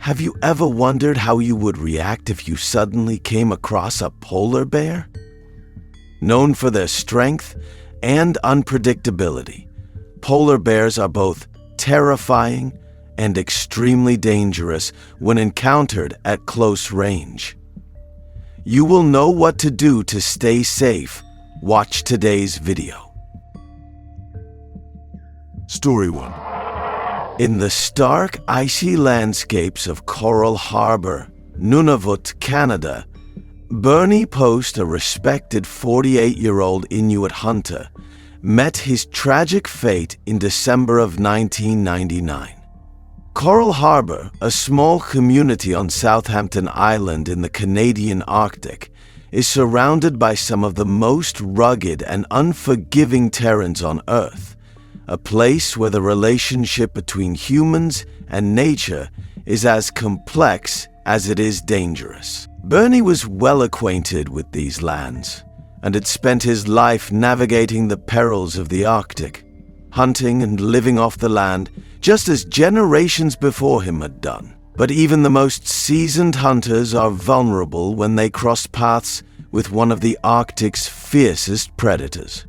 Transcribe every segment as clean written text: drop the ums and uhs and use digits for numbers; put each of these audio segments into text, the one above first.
Have you ever wondered how you would react if you suddenly came across a polar bear? Known for their strength and unpredictability, polar bears are both terrifying and extremely dangerous when encountered at close range. You will know what to do to stay safe. Watch today's video. Story 1. In the stark, icy landscapes of Coral Harbor, Nunavut, Canada, Bernie Post, a respected 48-year-old Inuit hunter, met his tragic fate in December of 1999. Coral Harbor, a small community on Southampton Island in the Canadian Arctic, is surrounded by some of the most rugged and unforgiving terrains on Earth, a place where the relationship between humans and nature is as complex as it is dangerous. Bernie was well acquainted with these lands, and had spent his life navigating the perils of the Arctic, hunting and living off the land, just as generations before him had done. But even the most seasoned hunters are vulnerable when they cross paths with one of the Arctic's fiercest predators.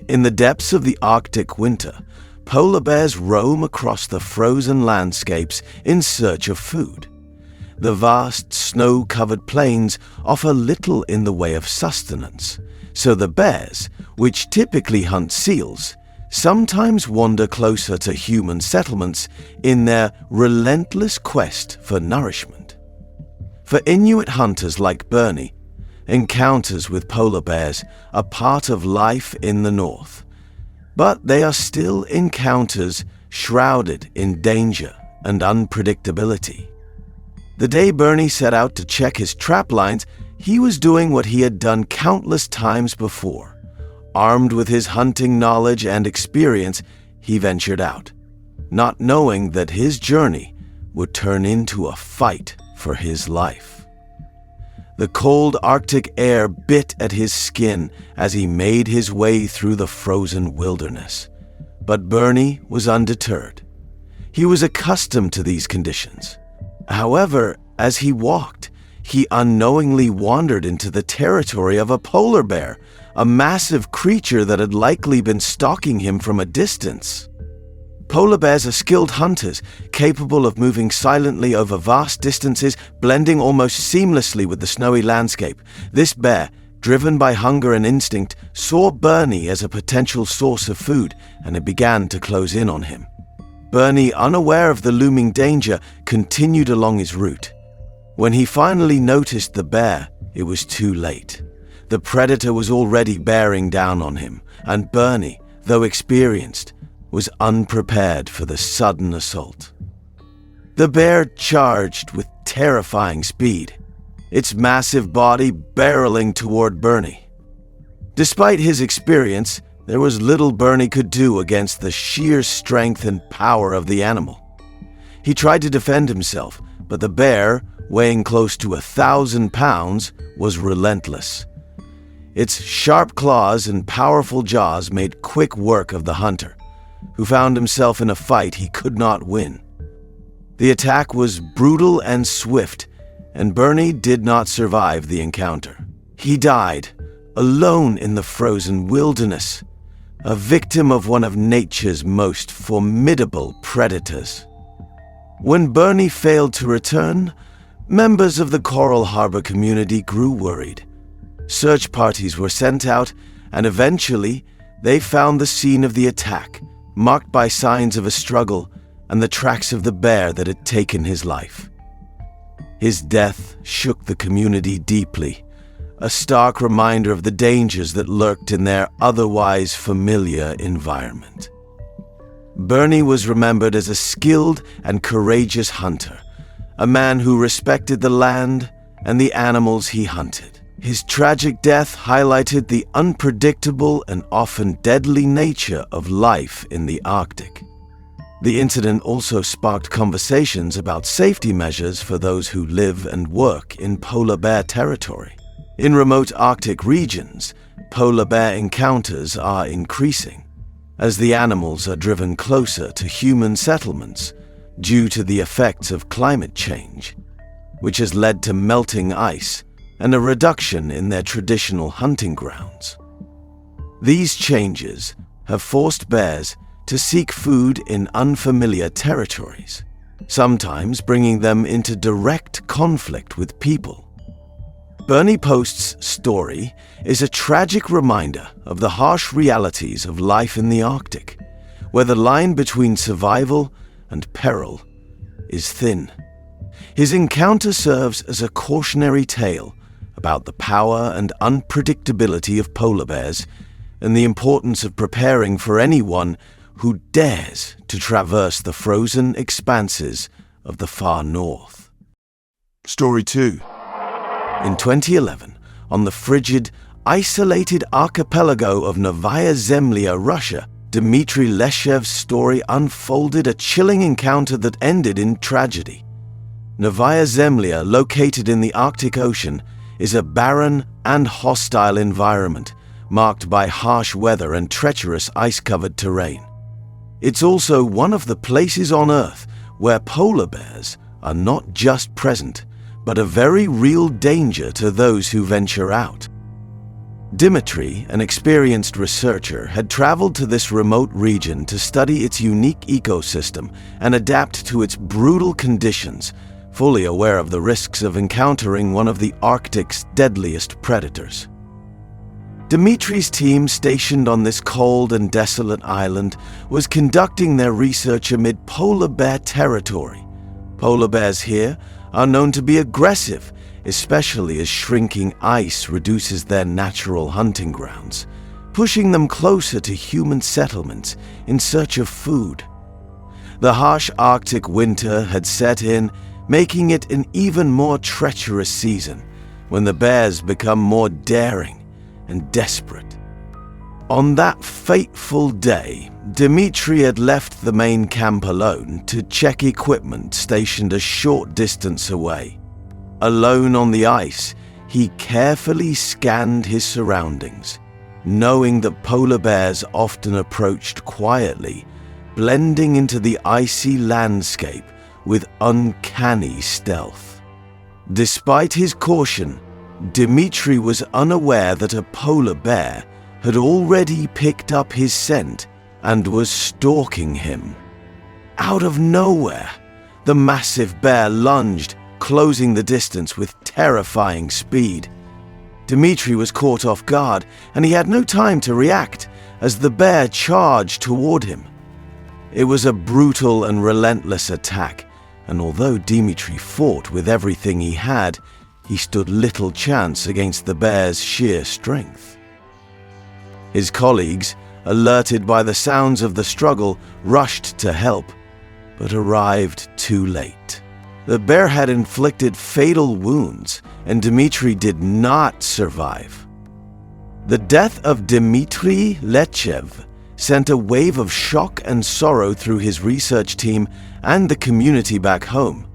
In the depths of the Arctic winter, polar bears roam across the frozen landscapes in search of food. The vast snow-covered plains offer little in the way of sustenance, so the bears, which typically hunt seals, sometimes wander closer to human settlements in their relentless quest for nourishment. For Inuit hunters like Bernie, encounters with polar bears are part of life in the north, but they are still encounters shrouded in danger and unpredictability. The day Bernie set out to check his trap lines, he was doing what he had done countless times before. Armed with his hunting knowledge and experience, he ventured out, not knowing that his journey would turn into a fight for his life. The cold Arctic air bit at his skin as he made his way through the frozen wilderness. But Bernie was undeterred. He was accustomed to these conditions. However, as he walked, he unknowingly wandered into the territory of a polar bear, a massive creature that had likely been stalking him from a distance. Polar bears are skilled hunters, capable of moving silently over vast distances, blending almost seamlessly with the snowy landscape. This bear, driven by hunger and instinct, saw Bernie as a potential source of food, and it began to close in on him. Bernie, unaware of the looming danger, continued along his route. When he finally noticed the bear, it was too late. The predator was already bearing down on him, and Bernie, though experienced, was unprepared for the sudden assault. The bear charged with terrifying speed, its massive body barreling toward Bernie. Despite his experience, there was little Bernie could do against the sheer strength and power of the animal. He tried to defend himself, but the bear, weighing close to 1,000 pounds, was relentless. Its sharp claws and powerful jaws made quick work of the hunter, who found himself in a fight he could not win. The attack was brutal and swift, and Bernie did not survive the encounter. He died, alone in the frozen wilderness, a victim of one of nature's most formidable predators. When Bernie failed to return, members of the Coral Harbor community grew worried. Search parties were sent out, and eventually they found the scene of the attack, marked by signs of a struggle and the tracks of the bear that had taken his life. His death shook the community deeply, a stark reminder of the dangers that lurked in their otherwise familiar environment. Bernie was remembered as a skilled and courageous hunter, a man who respected the land and the animals he hunted. His tragic death highlighted the unpredictable and often deadly nature of life in the Arctic. The incident also sparked conversations about safety measures for those who live and work in polar bear territory. In remote Arctic regions, polar bear encounters are increasing. As the animals are driven closer to human settlements, due to the effects of climate change, which has led to melting ice and a reduction in their traditional hunting grounds. These changes have forced bears to seek food in unfamiliar territories, sometimes bringing them into direct conflict with people. Bernie Post's story is a tragic reminder of the harsh realities of life in the Arctic, where the line between survival and peril is thin. His encounter serves as a cautionary tale about the power and unpredictability of polar bears and the importance of preparing for anyone who dares to traverse the frozen expanses of the far north. Story 2. In 2011, on the frigid, isolated archipelago of Novaya Zemlya, Russia, Dmitry Leshev's story unfolded a chilling encounter that ended in tragedy. Novaya Zemlya, located in the Arctic Ocean, is a barren and hostile environment marked by harsh weather and treacherous ice-covered terrain. It's also one of the places on Earth where polar bears are not just present, but a very real danger to those who venture out. Dmitry, an experienced researcher, had traveled to this remote region to study its unique ecosystem and adapt to its brutal conditions, fully aware of the risks of encountering one of the Arctic's deadliest predators. Dmitry's team, stationed on this cold and desolate island, was conducting their research amid polar bear territory. Polar bears here are known to be aggressive, especially as shrinking ice reduces their natural hunting grounds, pushing them closer to human settlements in search of food. The harsh Arctic winter had set in, making it an even more treacherous season, when the bears become more daring and desperate. On that fateful day, Dmitry had left the main camp alone to check equipment stationed a short distance away. Alone on the ice, he carefully scanned his surroundings, knowing that polar bears often approached quietly, blending into the icy landscape with uncanny stealth. Despite his caution, Dmitry was unaware that a polar bear had already picked up his scent and was stalking him. Out of nowhere, the massive bear lunged, closing the distance with terrifying speed. Dmitry was caught off guard, and he had no time to react as the bear charged toward him. It was a brutal and relentless attack, and although Dmitry fought with everything he had, he stood little chance against the bear's sheer strength. His colleagues, alerted by the sounds of the struggle, rushed to help, but arrived too late. The bear had inflicted fatal wounds, and Dmitry did not survive. The death of Dmitry Leshev sent a wave of shock and sorrow through his research team and the community back home.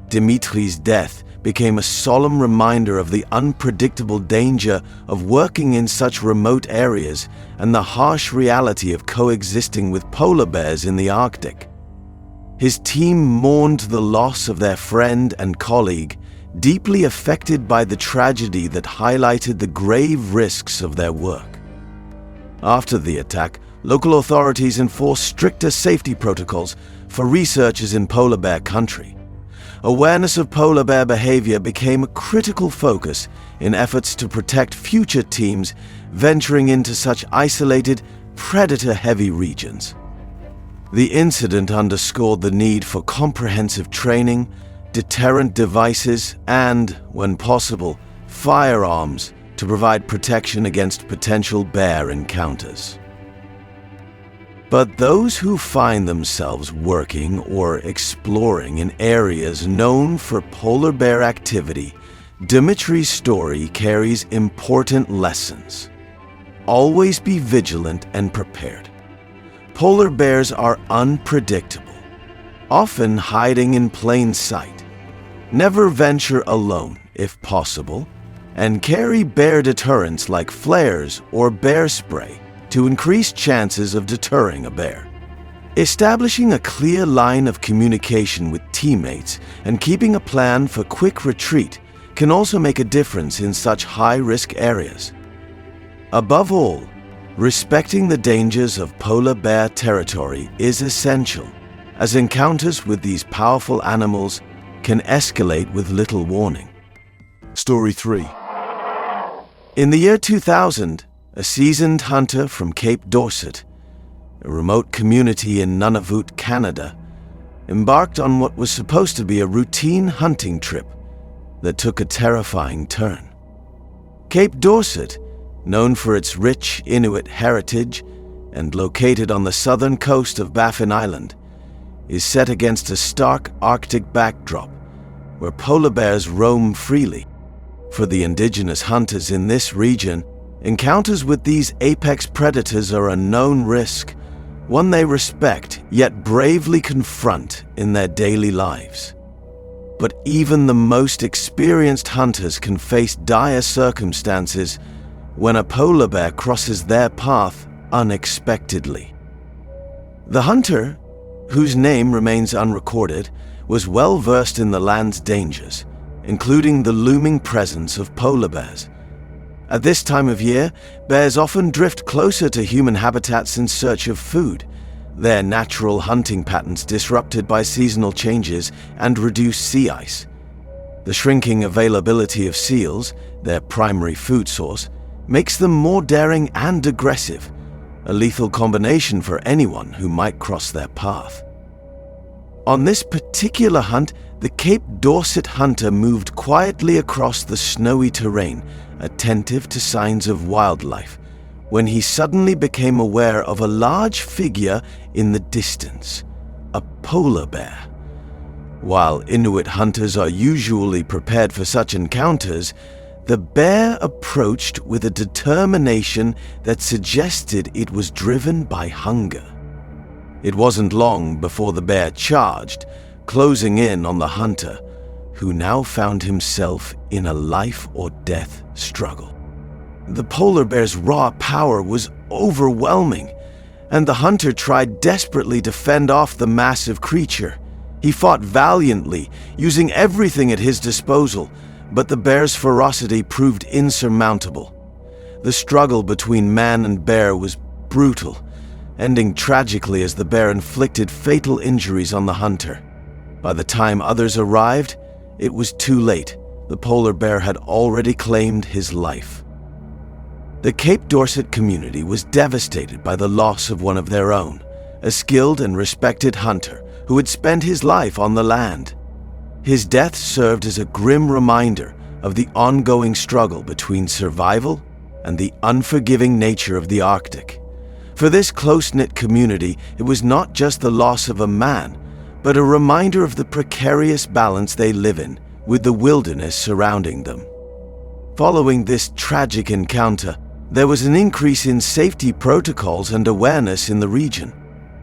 Dmitry's death became a solemn reminder of the unpredictable danger of working in such remote areas and the harsh reality of coexisting with polar bears in the Arctic. His team mourned the loss of their friend and colleague, deeply affected by the tragedy that highlighted the grave risks of their work. After the attack, local authorities enforced stricter safety protocols for researchers in polar bear country. Awareness of polar bear behavior became a critical focus in efforts to protect future teams venturing into such isolated, predator-heavy regions. The incident underscored the need for comprehensive training, deterrent devices, and, when possible, firearms to provide protection against potential bear encounters. But those who find themselves working or exploring in areas known for polar bear activity, Dmitry's story carries important lessons. Always be vigilant and prepared. Polar bears are unpredictable, often hiding in plain sight. Never venture alone if possible, and carry bear deterrents like flares or bear spray to increase chances of deterring a bear. Establishing a clear line of communication with teammates and keeping a plan for quick retreat can also make a difference in such high-risk areas. Above all, respecting the dangers of polar bear territory is essential, as encounters with these powerful animals can escalate with little warning. Story 3. In the year 2000, a seasoned hunter from Cape Dorset, a remote community in Nunavut, Canada, embarked on what was supposed to be a routine hunting trip that took a terrifying turn. Cape Dorset, known for its rich Inuit heritage and located on the southern coast of Baffin Island, is set against a stark Arctic backdrop where polar bears roam freely. For the indigenous hunters in this region, encounters with these apex predators are a known risk, one they respect yet bravely confront in their daily lives. But even the most experienced hunters can face dire circumstances when a polar bear crosses their path unexpectedly. The hunter, whose name remains unrecorded, was well versed in the land's dangers, including the looming presence of polar bears. At this time of year, bears often drift closer to human habitats in search of food, their natural hunting patterns disrupted by seasonal changes and reduced sea ice. The shrinking availability of seals, their primary food source, makes them more daring and aggressive, a lethal combination for anyone who might cross their path. On this particular hunt, the Cape Dorset hunter moved quietly across the snowy terrain, attentive to signs of wildlife, when he suddenly became aware of a large figure in the distance, a polar bear. While Inuit hunters are usually prepared for such encounters, the bear approached with a determination that suggested it was driven by hunger. It wasn't long before the bear charged, closing in on the hunter, who now found himself in a life-or-death struggle. The polar bear's raw power was overwhelming, and the hunter tried desperately to fend off the massive creature. He fought valiantly, using everything at his disposal, but the bear's ferocity proved insurmountable. The struggle between man and bear was brutal, ending tragically as the bear inflicted fatal injuries on the hunter. By the time others arrived, it was too late. The polar bear had already claimed his life. The Cape Dorset community was devastated by the loss of one of their own, a skilled and respected hunter who had spent his life on the land. His death served as a grim reminder of the ongoing struggle between survival and the unforgiving nature of the Arctic. For this close-knit community, it was not just the loss of a man, but a reminder of the precarious balance they live in with the wilderness surrounding them. Following this tragic encounter, there was an increase in safety protocols and awareness in the region.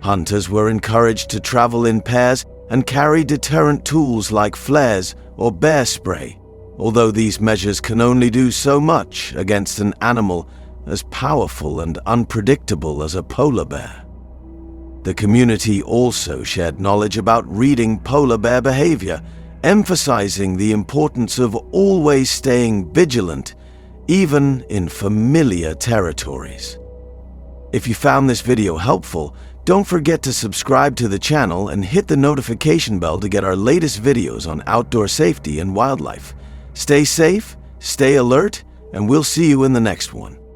Hunters were encouraged to travel in pairs and carry deterrent tools like flares or bear spray, although these measures can only do so much against an animal as powerful and unpredictable as a polar bear. The community also shared knowledge about reading polar bear behavior, emphasizing the importance of always staying vigilant, even in familiar territories. If you found this video helpful, don't forget to subscribe to the channel and hit the notification bell to get our latest videos on outdoor safety and wildlife. Stay safe, stay alert, and we'll see you in the next one.